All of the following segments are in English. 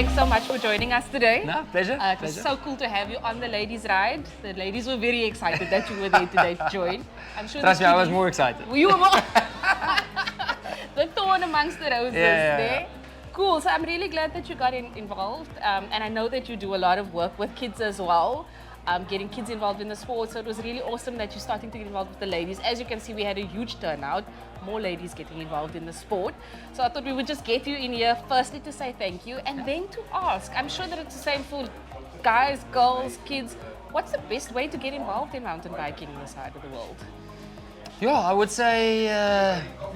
thanks so much for joining us today. No, pleasure. It was so cool to have you on the ladies' ride. The ladies were very excited that you were there today to join. I'm sure. Trust me, I was more excited. You were more. The thorn amongst the roses there. Cool. So I'm really glad that you got involved, and I know that you do a lot of work with kids as well. Getting kids involved in the sport, so it was really awesome that you're starting to get involved with the ladies. As you can see, we had a huge turnout, more ladies getting involved in the sport. So I thought we would just get you in here, firstly to say thank you, and then to ask, I'm sure that it's the same for guys, girls, kids, what's the best way to get involved in mountain biking in this side of the world? Yeah, I would say,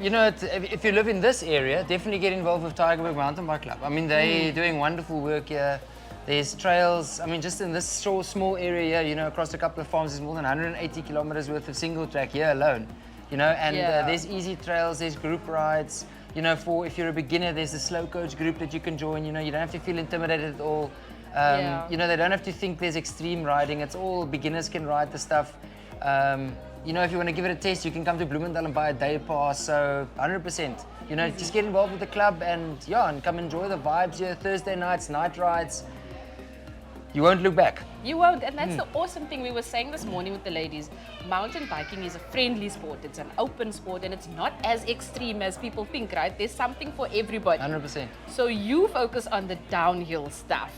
if you live in this area, definitely get involved with Tygerberg Mountain Bike Club. I mean, they're doing wonderful work here. There's trails, I mean, just in this small area here, across a couple of farms, there's more than 180 kilometers worth of single track here alone, and there's easy trails, there's group rides, for if you're a beginner, there's a slow coach group that you can join, you don't have to feel intimidated at all. They don't have to think there's extreme riding, it's all beginners can ride the stuff. If you want to give it a test, you can come to Bloemendal and buy a day pass, so 100%. Just get involved with the club and come enjoy the vibes here, Thursday nights, night rides. You won't look back. You won't, and that's the awesome thing we were saying this morning with the ladies. Mountain biking is a friendly sport, it's an open sport, and it's not as extreme as people think, right? There's something for everybody. 100%. So you focus on the downhill stuff.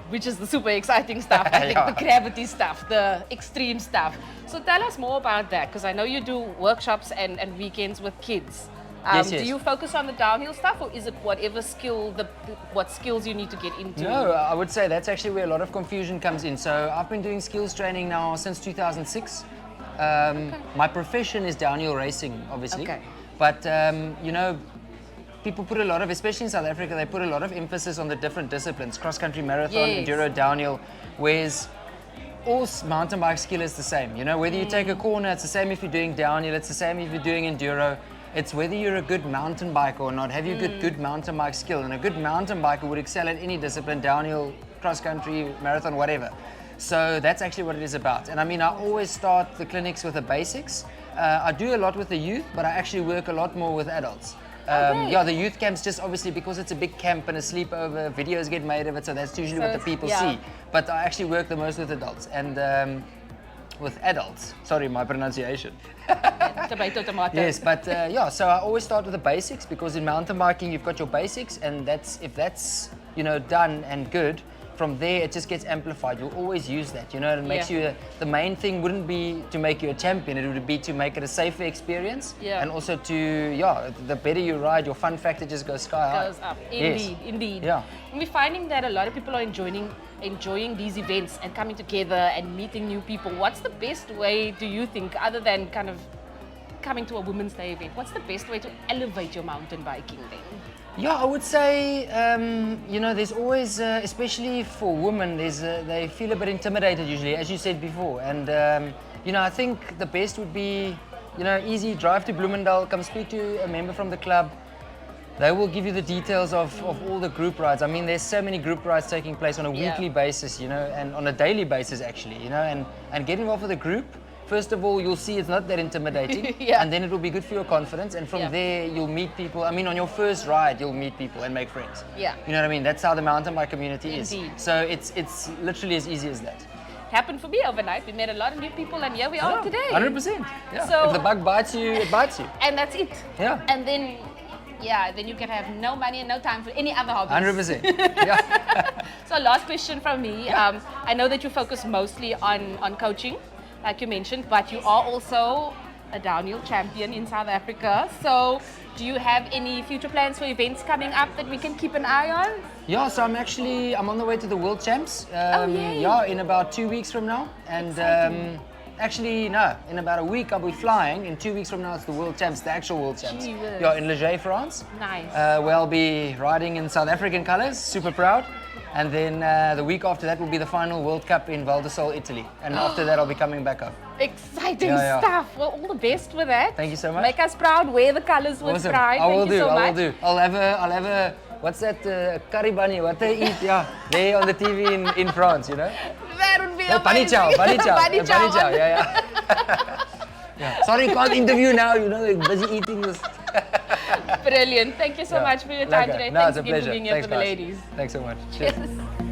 Which is the super exciting stuff, I think the gravity stuff, the extreme stuff. So tell us more about that, because I know you do workshops and weekends with kids. Yes. Do you focus on the downhill stuff, or is it whatever skill, what skills you need to get into? No, I would say that's actually where a lot of confusion comes in. So I've been doing skills training now since 2006. My profession is downhill racing, obviously. But, people put a lot of, especially in South Africa, they put a lot of emphasis on the different disciplines, cross-country, marathon, enduro, downhill, whereas all mountain bike skill is the same. Whether you take a corner, it's the same if you're doing downhill, it's the same if you're doing enduro. It's whether you're a good mountain biker or not. Have you good mountain bike skill? And a good mountain biker would excel at any discipline, downhill, cross-country, marathon, whatever. So that's actually what it is about. And I mean, I always start the clinics with the basics. I do a lot with the youth, but I actually work a lot more with adults. The youth camps, just obviously because it's a big camp and a sleepover, videos get made of it, so that's usually what the people see. But I actually work the most with adults. And with adults, sorry, my pronunciation. Tomato, tomato. Yes, but so I always start with the basics, because in mountain biking you've got your basics, and if that's done and good, from there it just gets amplified. You'll always use that, it makes you, the main thing wouldn't be to make you a champion, it would be to make it a safer experience, and also to, the better you ride, your fun factor just goes sky high. Goes up, indeed. Yeah. And we're finding that a lot of people are enjoying these events and coming together and meeting new people. What's the best way, do you think, other than kind of coming to a Women's Day event, what's the best way to elevate your mountain biking then? Yeah, I would say, there's always, especially for women, they feel a bit intimidated usually, as you said before. And, I think the best would be, easy, drive to Bloemendal, come speak to a member from the club. They will give you the details of all the group rides. I mean, there's so many group rides taking place on a weekly basis, and on a daily basis actually, and get involved with a group. First of all, you'll see it's not that intimidating, and then it will be good for your confidence, and from there you'll meet people. I mean, on your first ride, you'll meet people and make friends. You know what I mean? That's how the mountain bike community is. So it's literally as easy as that. Happened for me overnight. We met a lot of new people, and here we are today. 100%. Yeah. So if the bug bites you, it bites you. And that's it. Yeah. And then you can have no money and no time for any other hobbies. 100%. Yeah. So last question from me. I know that you focus mostly on coaching, like you mentioned, but you are also a downhill champion in South Africa. So do you have any future plans for events coming up that we can keep an eye on? Yeah, so I'm on the way to the World Champs. In about 2 weeks from now. And in about a week I'll be flying. In 2 weeks from now it's the World Champs, the actual World Champs. Yeah, in Le France. Nice. Where I'll be riding in South African colors, super proud. And then the week after that will be the final World Cup in Val di Sole, Italy. And after that I'll be coming back up. Exciting stuff. Well, all the best with that. Thank you so much. Make us proud, wear the colors with pride. I will Thank you so much. I will do. I'll have a what's that, curry bunny, what they eat, there on the TV in France, That would be amazing. Bunny chow, Bunny chow. yeah. Sorry, can't interview now, they're busy eating this. Brilliant. Thank you so much for your time today. No, Thanks it's a again for pleasure. being here Thanks, for the guys. ladies. Thanks so much. Cheers. Cheers.